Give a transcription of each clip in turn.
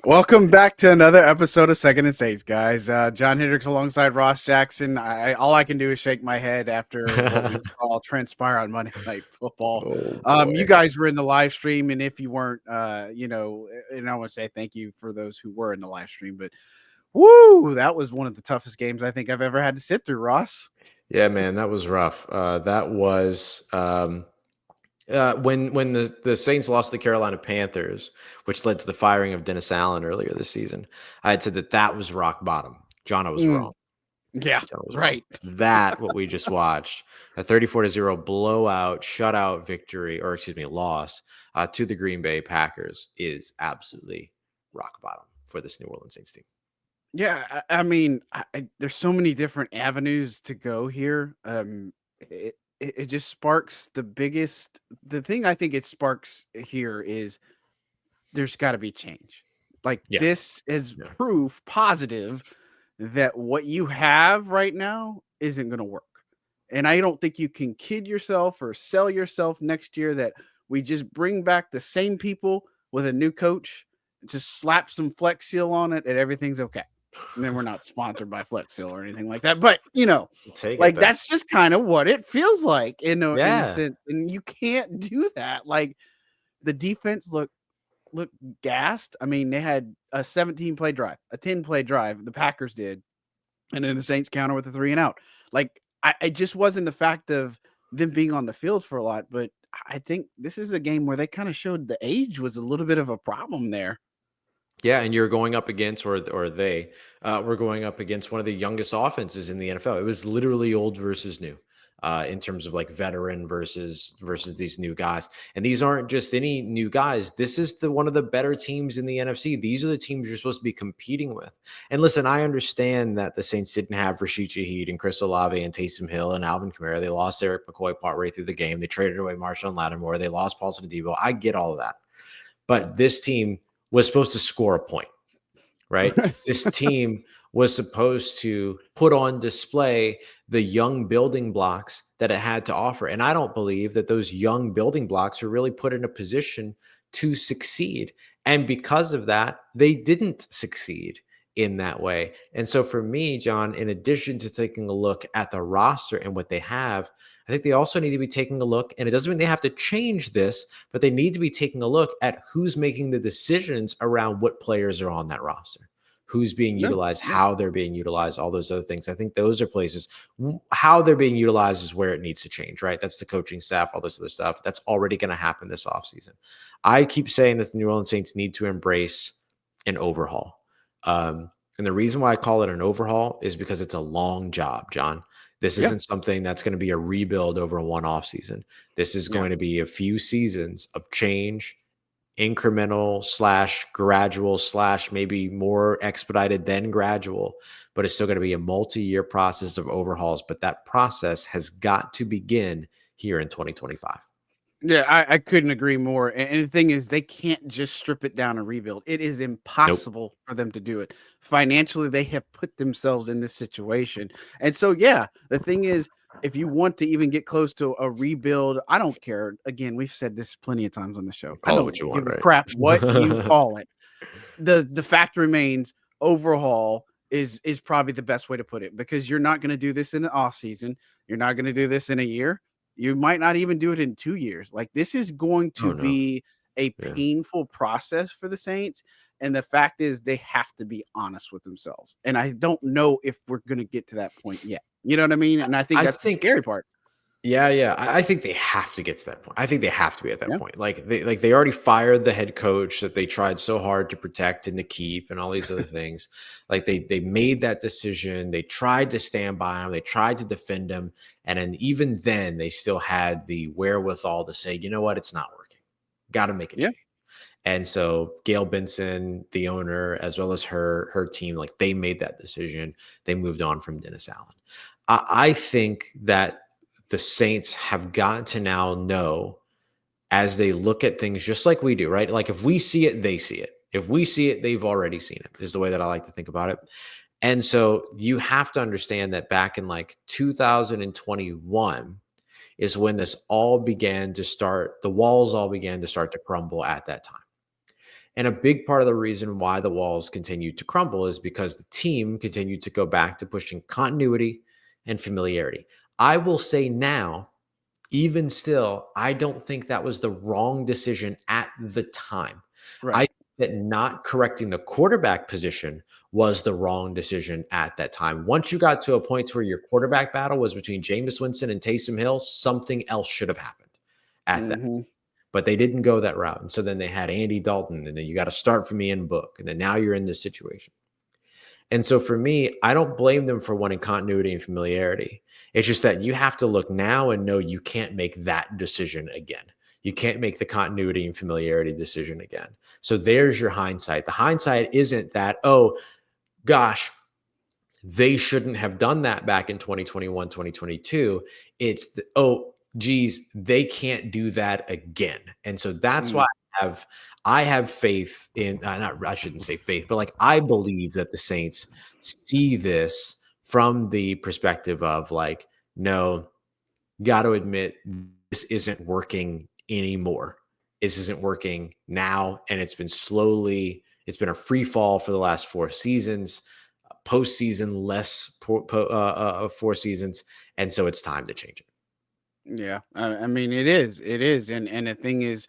Welcome back to another episode of Second and Saints, guys. John Hendricks alongside Ross Jackson. All I can do is shake my head after what we saw transpire on Monday Night Football. Oh You boy. guys were in the live stream, and if you weren't, and I want to say thank you for those who were in the live stream. But woo, that was one of the toughest games I think I've ever had to sit through, Ross. Yeah, man, that was rough. That was when the Saints lost to the Carolina Panthers, which led to the firing of Dennis Allen earlier this season. I had said that was rock bottom. John, I was Mm, wrong. yeah, John was wrong. right. That what we just watched, a 34-0 blowout, shutout victory, or excuse me, loss to the Green Bay Packers is absolutely rock bottom for this New Orleans Saints team. Yeah, I mean, there's so many different avenues to go here. It just sparks the thing I think it sparks here is there's got to be change. Like Yeah, this is yeah. proof positive that what you have right now isn't going to work. And I don't think you can kid yourself or sell yourself next year that we just bring back the same people with a new coach, just slap some Flex Seal on it, and everything's okay. And then we're not sponsored by Flex Seal or anything like that. But Take it like though. that's just kind of what it feels like in a Yeah. sense. And you can't do that. Like the defense look gassed. I mean, they had a 17 play drive, a 10 play drive. The Packers did, and then the Saints counter with a 3 and out. Like I just wasn't the fact of them being on the field for a lot, but I think this is a game where they kind of showed the age was a little bit of a problem there. Yeah, and you're going up against, or they were going up against one of the youngest offenses in the NFL. It was literally old versus new, in terms of like veteran versus these new guys. And these aren't just any new guys. This is the one of the better teams in the NFC. These are the teams you're supposed to be competing with. And listen, I understand that the Saints didn't have Rashid Shaheed and Chris Olave and Taysom Hill and Alvin Kamara. They lost Eric McCoy partway through the game. They traded away Marshawn Lattimore. They lost Paulson Adebo. I get all of that, but this team was supposed to score a point, right? This team was supposed to put on display the young building blocks that it had to offer. And I don't believe that those young building blocks were really put in a position to succeed. And because of that, they didn't succeed in that way. And so for me, John, in addition to taking a look at the roster and what they have, I think they also need to be taking a look, and it doesn't mean they have to change this, but they need to be taking a look at who's making the decisions around what players are on that roster, who's being No, utilized, yeah, how they're being utilized, all those other things. I think those are places. How they're being utilized is where it needs to change, right? That's the coaching staff, all this other stuff. That's already going to happen this offseason. I keep saying that the New Orleans Saints need to embrace an overhaul. And the reason why I call it an overhaul is because it's a long job, John. This yeah, isn't something that's going to be a rebuild over one off season. This is yeah. going to be a few seasons of change, incremental slash gradual slash maybe more expedited than gradual, but it's still going to be a multi-year process of overhauls. But that process has got to begin here in 2025. Yeah, I couldn't agree more. And the thing is, they can't just strip it down and rebuild. It is Nope. impossible for them to do it. Financially, they have put themselves in this situation. And so, yeah, the thing is, if you want to even get close to a rebuild, I don't care. Again, we've said this plenty of times on the show. I Call it don't what you give want, a crap what you right? call it. The fact remains, overhaul is probably the best way to put it, because you're not going to do this in the off season. You're not going to do this in a year. You might not even do it in 2 years. Like this is going to Oh no. be a Yeah. painful process for the Saints. And the fact is, they have to be honest with themselves. And I don't know if we're going to get to that point yet. You know what I mean? And I think I that's the think scary part. Yeah. I think they have to get to that point. I think they have to be at that Yeah. point. Like they already fired the head coach that they tried so hard to protect and to keep and all these other things. Like they made that decision. They tried to stand by him. They tried to defend him. And then even then they still had the wherewithal to say, you know what, it's not working. Got to make a Yeah. change. And so Gail Benson, the owner, as well as her team, like they made that decision. They moved on from Dennis Allen. I think that the Saints have got to now know, as they look at things just like we do, right? Like if we see it, they see it. If we see it, they've already seen it, is the way that I like to think about it. And so you have to understand that back in like 2021 is when this all began to start, the walls all began to start to crumble at that time. And a big part of the reason why the walls continued to crumble is because the team continued to go back to pushing continuity and familiarity. I will say now, even still, I don't think that was the wrong decision at the time. I Right. think that not correcting the quarterback position was the wrong decision at that time. Once you got to a point where your quarterback battle was between Jameis Winston and Taysom Hill, something else should have happened at that. Hmm. But they didn't go that route. And so then they had Andy Dalton, and then you got to start from Ian Book. And then now you're in this situation. And so for me, I don't blame them for wanting continuity and familiarity. It's just that you have to look now and know you can't make that decision again. You can't make the continuity and familiarity decision again. So there's your hindsight. The hindsight isn't that, oh, gosh, they shouldn't have done that back in 2021, 2022. It's, oh, geez, they can't do that again. And so that's why I have faith in, I shouldn't say faith, but like I believe that the Saints see this from the perspective of like, no, got to admit this isn't working anymore. This isn't working now. And it's been a free fall for the last 4 seasons, postseason less 4 seasons. And so it's time to change it. Yeah. I mean, it is. And the thing is,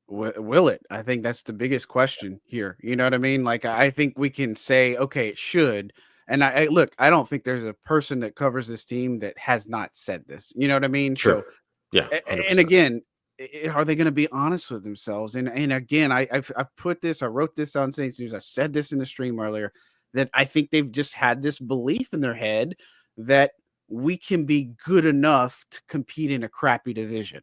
will it? I think that's the biggest question here. You know what I mean? Like, I think we can say, okay, it should. And I look, I don't think there's a person that covers this team that has not said this. You know what I mean? Sure. So, Yeah. and 100%. again, are they going to be honest with themselves? And again, I wrote this on Saints News. I said this in the stream earlier that I think they've just had this belief in their head that we can be good enough to compete in a crappy division.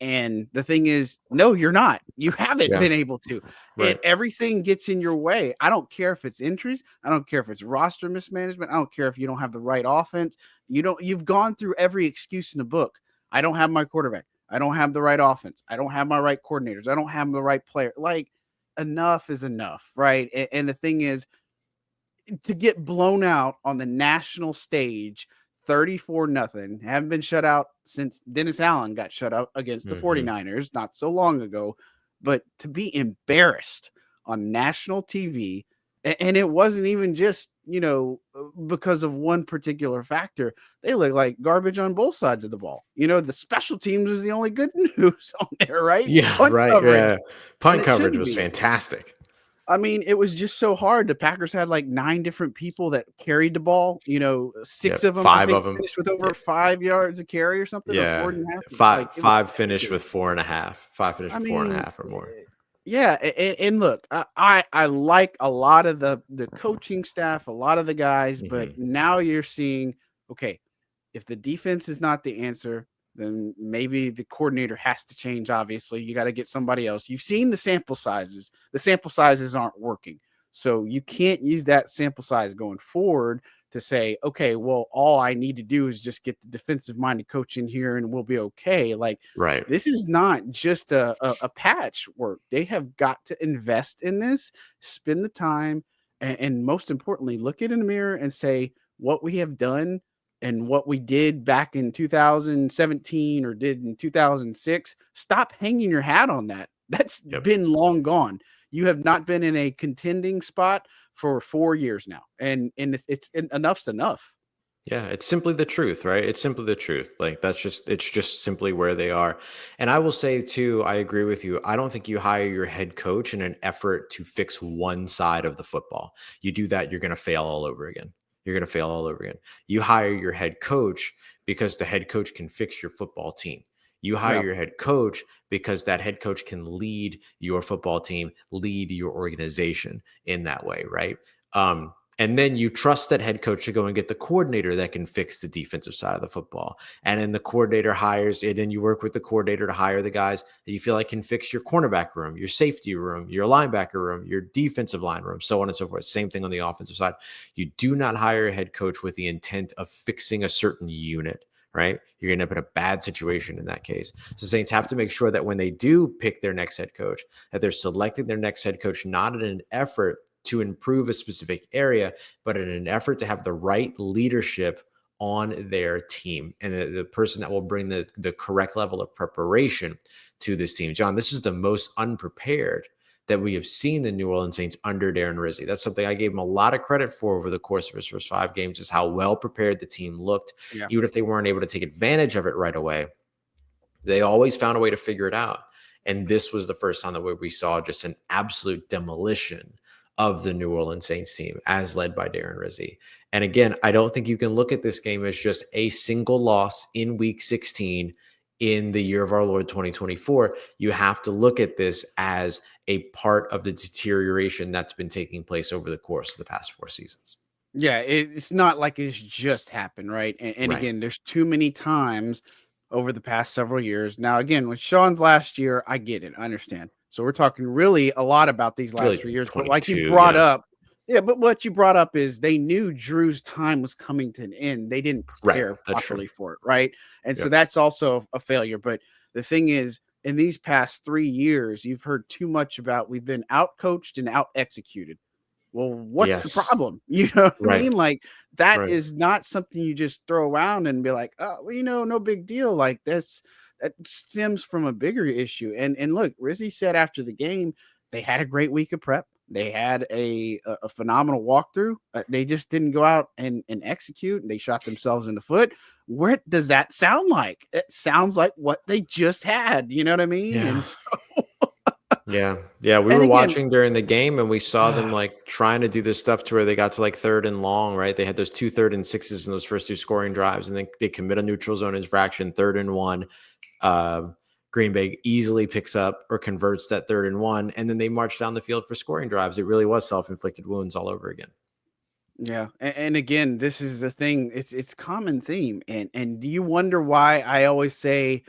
And the thing is, no, you're not. You haven't Yeah. been able to. And Right. everything gets in your way. I don't care if it's injuries. I don't care if it's roster mismanagement. I don't care if you don't have the right offense. You've gone through every excuse in the book. I don't have my quarterback. I don't have the right offense. I don't have my right coordinators. I don't have the right player. Like, enough is enough, right? And the thing is, to get blown out on the national stage 34-0, haven't been shut out since Dennis Allen got shut out against the 49ers not so long ago, but to be embarrassed on national TV, and it wasn't even just, because of one particular factor. They look like garbage on both sides of the ball. The special teams was the only good news on there, right? Yeah. Punt Right. coverage, Yeah. and Punt it coverage shouldn't was be. fantastic. I mean, it was just so hard. The Packers had like 9 different people that carried the ball. 6 Yep. of them, I 5 think, of them. finished with over 5 yards a carry or something, or Yeah. 4.5. It's Five like, it was five finished with ridiculous. 4.5. 5 finished I with four and a mean, half or more. yeah, and look, I like a lot of the coaching staff, a lot of the guys, but now you're seeing, okay, if the defense is not the answer, then maybe the coordinator has to change. Obviously, you got to get somebody else. You've seen the sample sizes. The sample sizes aren't working. So you can't use that sample size going forward to say, okay, well, all I need to do is just get the defensive minded coach in here and we'll be okay. Like, Right. this is not just a patchwork. They have got to invest in this, spend the time, and most importantly, look it in the mirror and say, what we have done and what we did back in 2017 or did in 2006, stop hanging your hat on that. That's Yep. been long gone. You have not been in a contending spot for 4 years now. And it's enough's enough. Yeah, it's simply the truth, right? It's simply the truth. Like it's just simply where they are. And I will say too, I agree with you. I don't think you hire your head coach in an effort to fix one side of the football. You do that, you're going to fail all over again. You're going to fail all over again. You hire your head coach because the head coach can fix your football team. You hire Yep. your head coach because that head coach can lead your football team, lead your organization in that way, right? And then you trust that head coach to go and get the coordinator that can fix the defensive side of the football. And then the coordinator hires, and then you work with the coordinator to hire the guys that you feel like can fix your cornerback room, your safety room, your linebacker room, your defensive line room, so on and so forth. Same thing on the offensive side. You do not hire a head coach with the intent of fixing a certain unit, right? You're going to end up in a bad situation in that case. So Saints have to make sure that when they do pick their next head coach, that they're selecting their next head coach not in an effort to improve a specific area, but in an effort to have the right leadership on their team and the person that will bring the correct level of preparation to this team. John, this is the most unprepared that we have seen the New Orleans Saints under Darren Rizzi. That's something I gave him a lot of credit for over the course of his first 5 games, is how well prepared the team looked. Yeah. Even if they weren't able to take advantage of it right away, they always found a way to figure it out. And this was the first time that we saw just an absolute demolition of the New Orleans Saints team as led by Darren Rizzi. And again, I don't think you can look at this game as just a single loss in week 16 in the year of our Lord 2024. You have to look at this as a part of the deterioration that's been taking place over the course of the past 4 seasons. Yeah, it's not like it's just happened, right? And Right. again, there's too many times over the past several years. Now, again, with Sean's last year, I get it. I understand. So we're talking really a lot about these last Really 3 years. But like you 22, brought yeah. up, yeah, but what you brought up is they knew Drew's time was coming to an end. They didn't Right. prepare That's properly true. for it, right? And so Yep. that's also a failure. But the thing is, in these past 3 years, you've heard too much about we've been out coached and out executed. Well, what's the Yes. problem? You know what I Right. mean? Like, that Right. is not something you just throw around and be like, oh, well, no big deal. Like, that stems from a bigger issue. And look, Rizzy said after the game, they had a great week of prep. They had a phenomenal walkthrough. They just didn't go out and execute, and they shot themselves in the foot. What does that sound like? It sounds like what they just had. You know what I mean? Yeah. And so, Yeah. Yeah. We and were again, watching during the game and we saw them like trying to do this stuff to where they got to like 3rd and long, right? They had those 2 3rd and 6s in those first 2 scoring drives, and then they commit a neutral zone infraction, 3rd and 1. Uh, Green Bay easily picks up or converts that 3rd and 1, and then they march down the field for scoring drives. It really was self-inflicted wounds all over again. yeah, and again, this is the thing. It's common theme, and do you wonder why I always say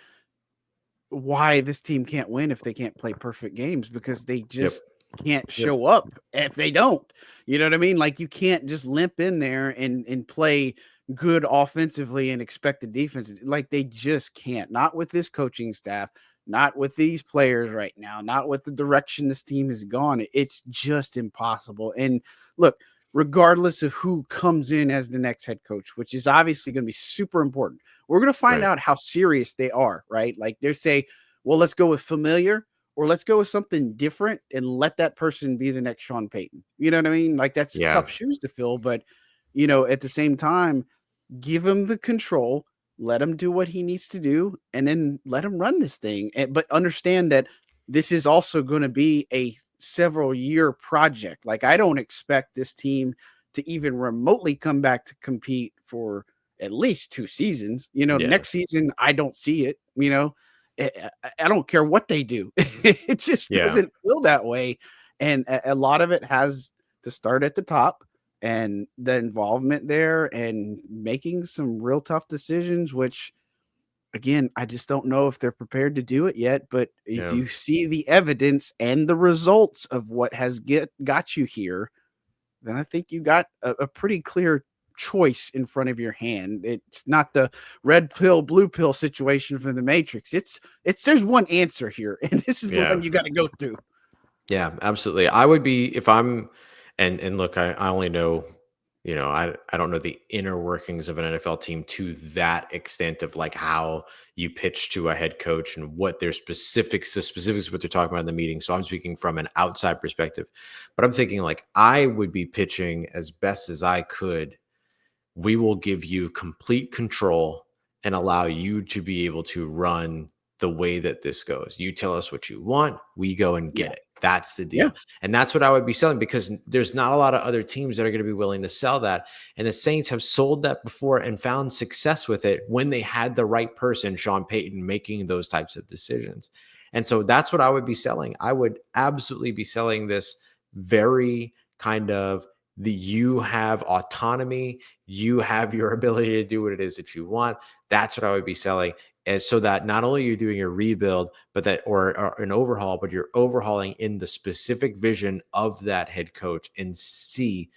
why this team can't win if they can't play perfect games? Because they Yep. just can't Yep. show up if they don't. You know what I mean? Like, you can't just limp in there and play good offensively and expect the defense. Like, they just can't. Not with this coaching staff, not with these players right now, not with the direction this team has gone. It's just impossible. And look, regardless of who comes in as the next head coach, which is obviously going to be super important, we're going to find Right. out how serious they are, right? Like, they say, well, let's go with familiar, or let's go with something different and let that person be the next Sean Payton. You know what I mean? Like, that's Yeah. tough shoes to fill, but at the same time, give him the control, let him do what he needs to do, and then let him run this thing. But understand that this is also going to be a several year project. Like, I don't expect this team to even remotely come back to compete for at least 2 seasons. Yeah. Next season, I don't see it. I don't care what they do. It just Yeah. doesn't feel that way. And a lot of it has to start at the top, and the involvement there and making some real tough decisions, which again, I just don't know if they're prepared to do it yet. But if Yeah. you see the evidence and the results of what has got you here, then I think you got a pretty clear choice in front of your hand. It's not the red pill, blue pill situation from the Matrix. It's there's one answer here, and this is the Yeah. one you got to go through. Yeah, absolutely. I would be if I'm and look, I only know, I don't know the inner workings of an NFL team to that extent of like how you pitch to a head coach and what their the specifics of what they're talking about in the meeting. So I'm speaking from an outside perspective. But I'm thinking like I would be pitching as best as I could. We will give you complete control and allow you to be able to run the way that this goes. You tell us what you want, we go and Yeah, get it. That's the yeah, deal. And that's what I would be selling, because there's not a lot of other teams that are going to be willing to sell that. And the Saints have sold that before and found success with it when they had the right person, Sean Payton, making those types of decisions. And so that's what I would be selling. I would absolutely be selling this very kind of you have autonomy, you have your ability to do what it is that you want. That's what I would be selling. And so that not only you're doing a rebuild, but that or an overhaul, but you're overhauling in the specific vision of that head coach, and see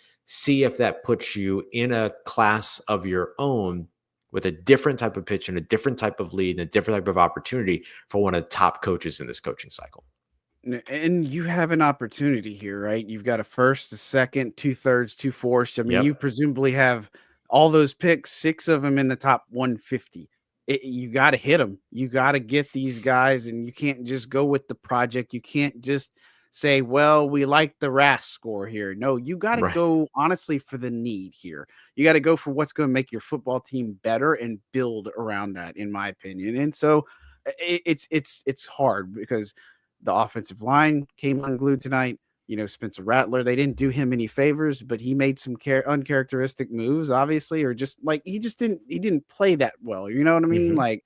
if that puts you in a class of your own with a different type of pitch and a different type of lead and a different type of opportunity for one of the top coaches in this coaching cycle. And you have an opportunity here, right? You've got a first, a second, 2/3, 2/4. I mean, you Yep. presumably have all those picks, 6 of them in the top 150. You got to hit them. You got to get these guys, and you can't just go with the project. You can't just say, well, we like the RAS score here. No, you got to Right. go honestly for the need here. You got to go for what's going to make your football team better and build around that, in my opinion. And so it's hard because the offensive line came unglued tonight. Spencer Rattler, they didn't do him any favors, but he made some uncharacteristic moves, obviously, or just like he didn't play that well. You know what I mean? Hmm. Like,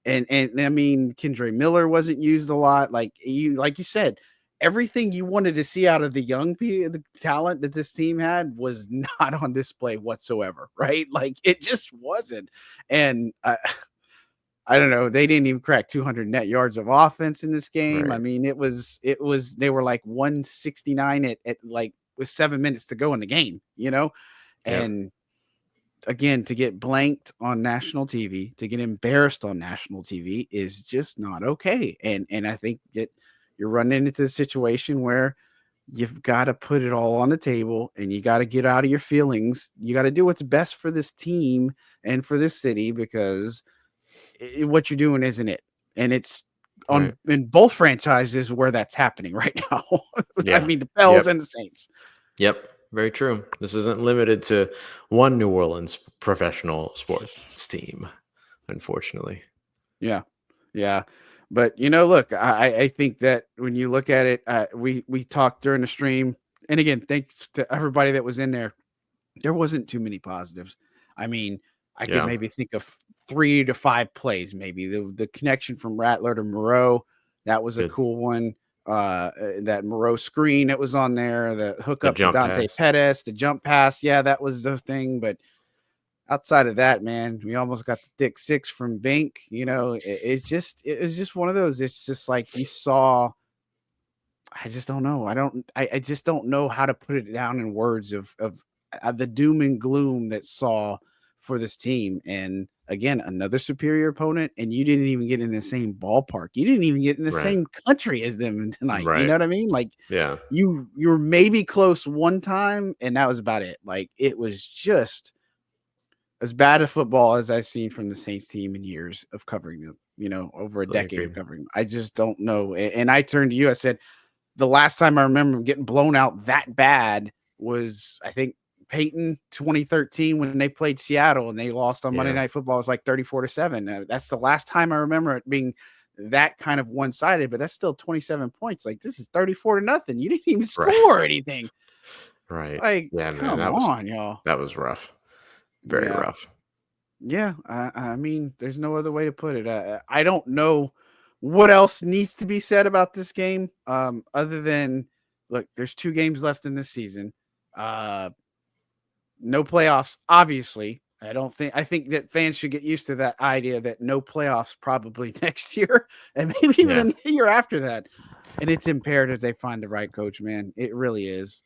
and I mean, Kendre Miller wasn't used a lot. Like you said, everything you wanted to see out of the talent that this team had was not on display whatsoever, right? Like it just wasn't. And I don't know. They didn't even crack 200 net yards of offense in this game. I Right. mean, they were like 169 at like with 7 minutes to go in the game. Yep. And again, to get blanked on national TV, to get embarrassed on national TV is just not okay. And I think that you're running into a situation where you've got to put it all on the table and you got to get out of your feelings. You got to do what's best for this team and for this city because what you're doing isn't it. And it's Right. on in both franchises where that's happening right now. I Yeah. mean, the Bells Yep. and the Saints. Yep. Very true. This isn't limited to one New Orleans professional sports team, unfortunately. Yeah. Yeah. But look, I think that when you look at it, we talked during the stream, and again, thanks to everybody that was in there. There wasn't too many positives. I mean, I could Yeah. maybe think of 3 to 5 plays, maybe the connection from Rattler to Moreau, that was a Good. cool one. That Moreau screen that was on there, the hook The up to jump Dante pass. Pettis, the jump pass, yeah, that was the thing. But outside of that, man, we almost got the thick six from Bink. It's just one of those. It's just like you saw. I just don't know. I just don't know how to put it down in words of the doom and gloom that saw for this team. And again, another superior opponent, and you didn't even get in the same ballpark. You didn't even get in the Right. same country as them tonight. You know Right. what I mean? Like Yeah. you were maybe close one time, and that was about it. Like it was just as bad a football as I've seen from the Saints team in years of covering them. Over a Totally decade of agree. covering them. I just don't know. And I turned to you. I said the last time I remember him getting blown out that bad was, I think, Peyton 2013 when they played Seattle and they lost on Monday Yeah. Night Football. It was like 34-7. That's the last time I remember it being that kind of one sided, but that's still 27 points. Like this is 34-0. You didn't even Right. score anything. Right. Like, Yeah, man. come That was on, y'all. that was rough. Very Yeah. rough. Yeah, I mean, there's no other way to put it. I don't know what else needs to be said about this game, other than look, there's 2 games left in this season. Uh, no playoffs, obviously. I think that fans should get used to that idea that no playoffs probably next year and maybe Yeah. even the year after that. And it's imperative they find the right coach, man. It really is.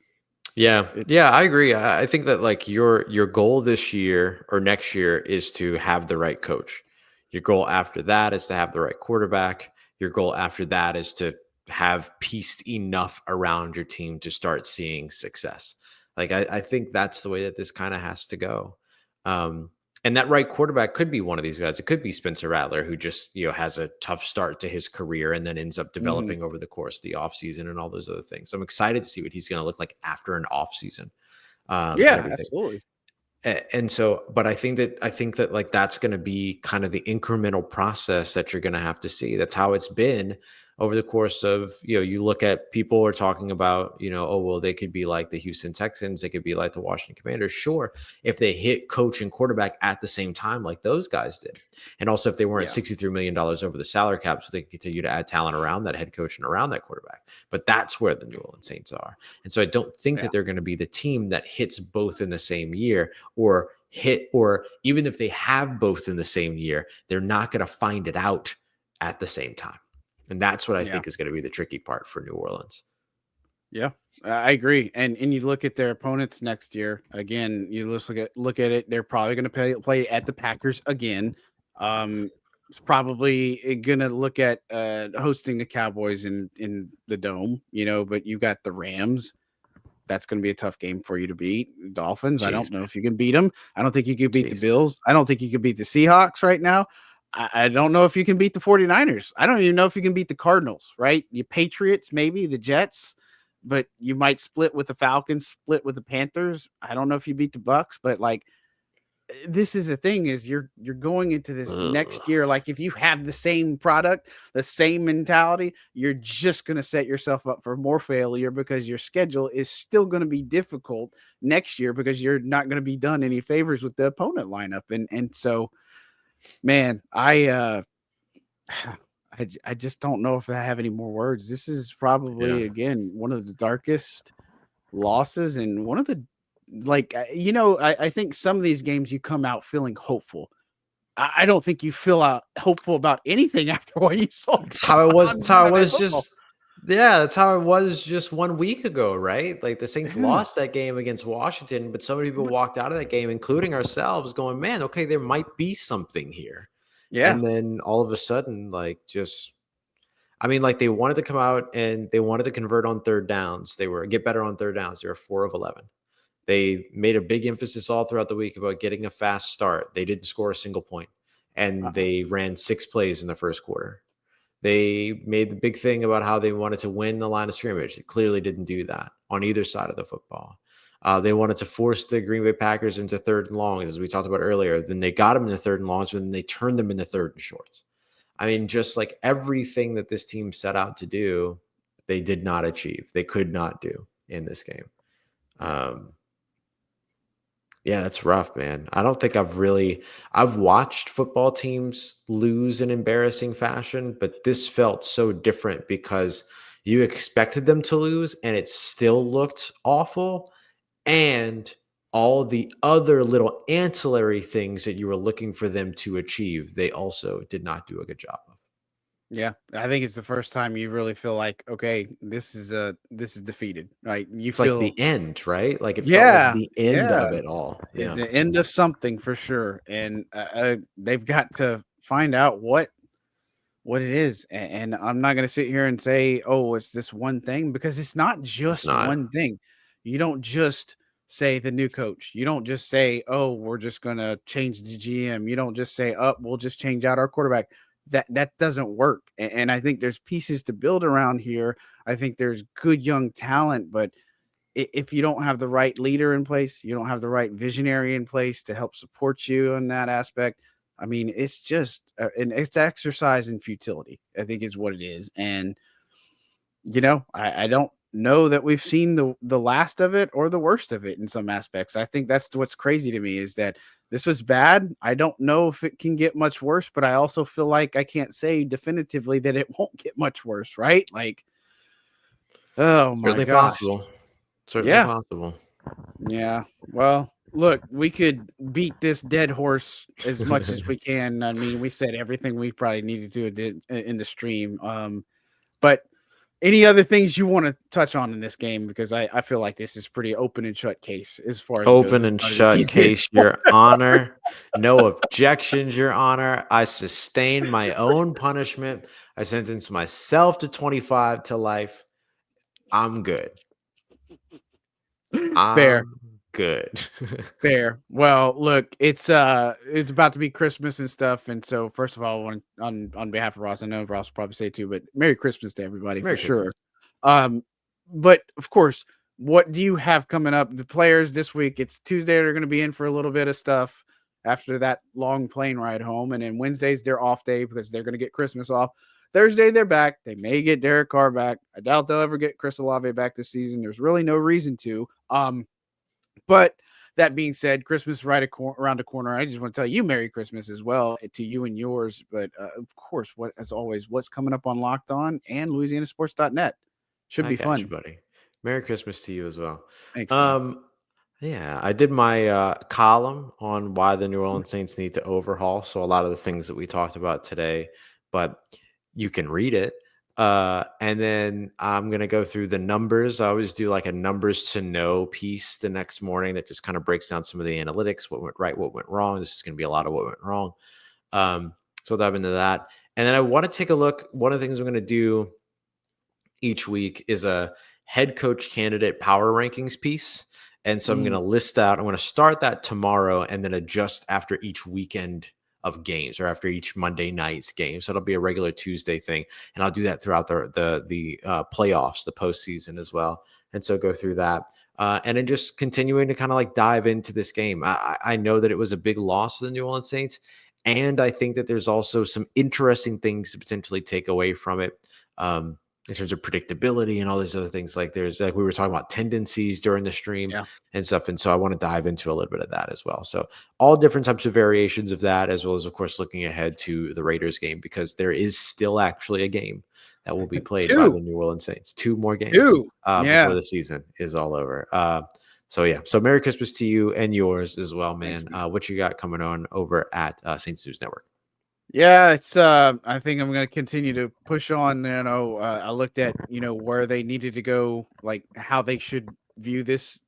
Yeah, It, yeah, I agree. I think that like your goal this year or next year is to have the right coach. Your goal after that is to have the right quarterback. Your goal after that is to have pieced enough around your team to start seeing success. Like I think that's the way that this kind of has to go. Um, and that right quarterback could be one of these guys. It could be Spencer Rattler, who just has a tough start to his career and then ends up mhm. developing over the course of the offseason and all those other things. So I'm excited to see what he's going to look like after an offseason, and Yeah, everything. absolutely. And so, but I think that like that's going to be kind of the incremental process that you're going to have to see. That's how it's been over the course of, you look at people are talking about, oh, well, they could be like the Houston Texans, they could be like the Washington Commanders. Sure, if they hit coach and quarterback at the same time, like those guys did. And also if they weren't Yeah, $63 million over the salary cap, so they can continue to add talent around that head coach and around that quarterback. But that's where the New Orleans Saints are. And so I don't think yeah, that they're going to be the team that hits both in the same year or even if they have both in the same year, they're not going to find it out at the same time. And that's what I yeah. think is going to be the tricky part for New Orleans. Yeah, I agree. And you look at their opponents next year. Again, you just look at it. They're probably going to play at the Packers again. It's probably going to look at hosting the Cowboys in the dome. But you got the Rams. That's going to be a tough game for you to beat. Dolphins. I Jeez, don't know if you can beat them. I don't think you could beat the jeez. Bills. I don't think you could beat the Seahawks right now. I don't know if you can beat the 49ers. I don't even know if you can beat the Cardinals, right? You Patriots, maybe the Jets, but you might split with the Falcons, split with the Panthers. I don't know if you beat the Bucks, but like this is the thing is you're going into this Ugh. next year. Like if you have the same product, the same mentality, you're just going to set yourself up for more failure because your schedule is still going to be difficult next year because you're not going to be done any favors with the opponent lineup. And so, man, I just don't know if I have any more words. This is Yeah. probably again one of the darkest losses and one of the I think some of these games you come out feeling hopeful. I don't think you feel out hopeful about anything after what you saw That's how it was. on That's how it Monday Night was Football. just yeah, that's how it was just 1 week ago, right? Like the Saints Yeah, lost that game against Washington, but so many people but walked out of that game, including ourselves, going, "Man, okay, there might be something here." yeah, And then all of a sudden, like just I mean, like they wanted to come out and they wanted to convert on third downs. They were get better on third downs. They were 4 of 11. They made a big emphasis all throughout the week about getting a fast start. They didn't score a single point, and uh-uh. they ran 6 plays in the first quarter. They made the big thing about how they wanted to win the line of scrimmage. They clearly didn't do that on either side of the football. They wanted to force the Green Bay Packers into third and longs, as we talked about earlier. Then they got them into third and longs, but then they turned them into third and shorts. I mean, just like everything that this team set out to do, they did not achieve. They could not do in this game. Um, yeah, that's rough, man. I don't think I've watched football teams lose in embarrassing fashion, but this felt so different because you expected them to lose and it still looked awful. And all the other little ancillary things that you were looking for them to achieve, they also did not do a good job of. Yeah, I think it's the first time you really feel like, okay, this is defeated, right? You It's like feel, the end, right? Like it felt like yeah, the end yeah, of it all. Yeah. the end of something for sure, and they've got to find out what it is. And I'm not going to sit here and say, oh, it's this one thing because it's not It's just not. one thing. You don't just say the new coach. You don't just say, oh, we're just going to change the GM. You don't just say, oh, we'll just change out our quarterback. That doesn't work. And I think there's pieces to build around here. I think there's good young talent, but if you don't have the right leader in place, you don't have the right visionary in place to help support you in that aspect. I mean, it's just an it's exercise in futility, I think is what it is. And I don't know that we've seen the last of it or the worst of it in some aspects. I think that's what's crazy to me is that this was bad. I don't know if it can get much worse, but I also feel like I can't say definitively that it won't get much worse, right? Like, oh my Certainly gosh. possible. Certainly Yeah. possible. Yeah. Well, look, we could beat this dead horse as much as we can. I mean, we said everything we probably needed to in the stream. But any other things you want to touch on in this game? Because I feel like this is pretty open and shut case as far as it goes. Open It's and probably the shut easiest. case, Your Honor. No objections, Your Honor. I sustained my own punishment. I sentenced myself to 25 to life. I'm good. Fair. I'm good. Fair. Well, look, it's about to be Christmas and stuff, and so first of all, I want on behalf of Ross, I know Ross will probably say it too, but Merry Christmas to everybody for Merry sure. Christmas. Um, but of course, what do you have coming up? The players this week, it's Tuesday, they're going to be in for a little bit of stuff after that long plane ride home, and then Wednesday's their off day because they're going to get Christmas off. Thursday they're back. They may get Derek Carr back. I doubt they'll ever get Chris Olave back this season. There's really no reason to. But that being said, Christmas right around the corner. I just want to tell you Merry Christmas as well to you and yours. But of course, what as always, what's coming up on Locked On and LouisianaSports.net should I be got you, fun. buddy. Merry Christmas to you as well. Thanks, man. Um, yeah, I did my column on why the New Orleans Saints need to overhaul. So a lot of the things that we talked about today, but you can read it. And then I'm gonna go through the numbers. I always do like a numbers to know piece the next morning that just kind of breaks down some of the analytics, what went right, what went wrong. This is gonna be a lot of what went wrong. So I'll dive into that. And then I want to take a look. One of the things I'm gonna do each week is a head coach candidate power rankings piece. And so I'm going to list out, I'm going to start that tomorrow and then adjust after each weekend of games, or after each Monday night's game. So it'll be a regular Tuesday thing, and I'll do that throughout the playoffs, the postseason as well. And so go through that. And then just continuing to kind of like dive into this game. I know that it was a big loss for the New Orleans Saints, and I think that there's also some interesting things to potentially take away from it. In terms of predictability and all these other things, like there's like we were talking about tendencies during the stream Yeah. and stuff. And so I want to dive into a little bit of that as well. So all different types of variations of that, as well as, of course, looking ahead to the Raiders game, because there is still actually a game that will be played by the New Orleans Saints. 2 more games Yeah. before the season is all over. So yeah, so Merry Christmas to you and yours as well, man. Thanks, man. What you got coming on over at Saints News Network? Yeah, it's I think I'm going to continue to push on, I looked at, where they needed to go, like how they should view this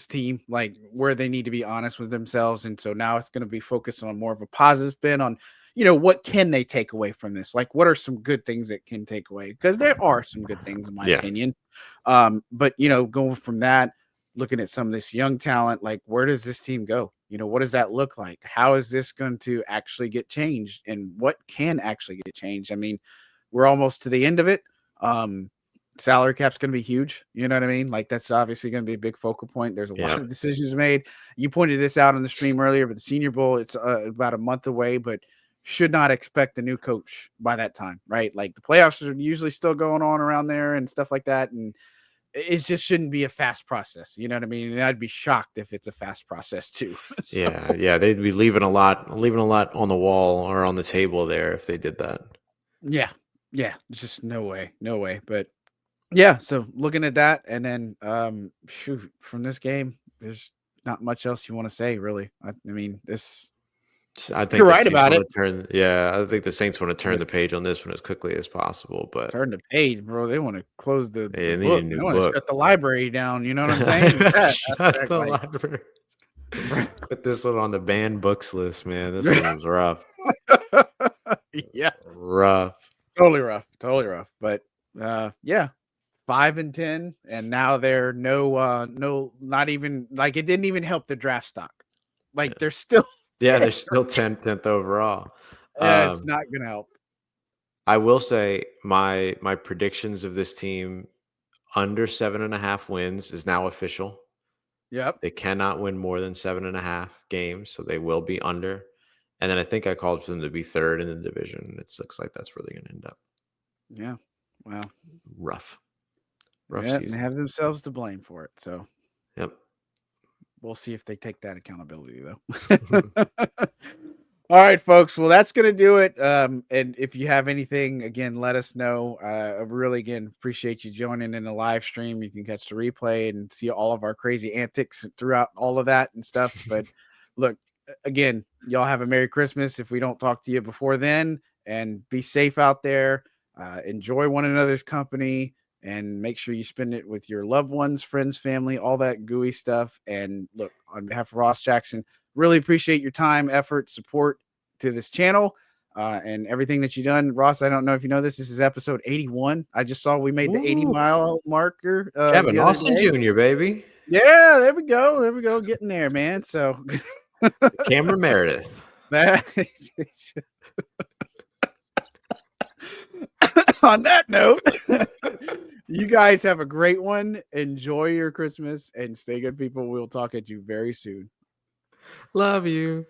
team, like where they need to be honest with themselves. And so now it's going to be focused on more of a positive spin on, what can they take away from this? Like, what are some good things that can take away? Because there are some good things, in my opinion. But, going from that, looking at some of this young talent, like where does this team go? What does that look like? How is this going to actually get changed? And what can actually get changed? I mean, we're almost to the end of it. Salary cap's going to be huge. You know what I mean? Like that's obviously going to be a big focal point. There's a lot of decisions made. You pointed this out on the stream earlier, but the Senior Bowl, it's about a month away, but should not expect a new coach by that time, right? Like the playoffs are usually still going on around there and stuff like that. And it just shouldn't be a fast process. You know what I mean? And I'd be shocked if it's a fast process too. So, Yeah, they'd be leaving a lot on the wall or on the table there if they did that. yeah, just no way. But yeah, so looking at that, and then from this game, there's not much else you want to say, really. I mean, this. I think You're the right Saints about want it. to turn. Yeah, I think the Saints want to turn the page on this one as quickly as possible. But Turn the page, bro. They want to close the they need a book. They new want to book. shut the library down. You know what I'm saying? Shut the library. Put this one on the banned books list, man. This one was rough. Yeah, rough. Totally rough. But yeah, 5-10, and now they're not even like it didn't even help the draft stock. Like they're still they're still 10th overall. It's not gonna help. I will say my predictions of this team under 7.5 wins is now official. Yep. They cannot win more than 7.5 games, so they will be under. And then I think I called for them to be 3rd in the division. It looks like that's where they're going to end up. Yeah. Wow. Rough season. season. They have themselves to blame for it. So yep. We'll see if they take that accountability, though. All right, folks. Well, that's going to do it. And if you have anything, again, let us know. I really, again, appreciate you joining in the live stream. You can catch the replay and see all of our crazy antics throughout all of that and stuff. But look, again, y'all have a Merry Christmas if we don't talk to you before then, and be safe out there. Enjoy one another's company, and make sure you spend it with your loved ones, friends, family, all that gooey stuff. And look, on behalf of Ross Jackson, really appreciate your time, effort, support to this channel, and everything that you've done. Ross, I don't know if you know this. This is episode 81. I just saw we made the 80-mile marker. Kevin Austin Jr., baby. Yeah, there we go. Getting there, man. So Cameron Meredith. On that note, you guys have a great one. Enjoy your Christmas and stay good, people. We'll talk at you very soon. Love you.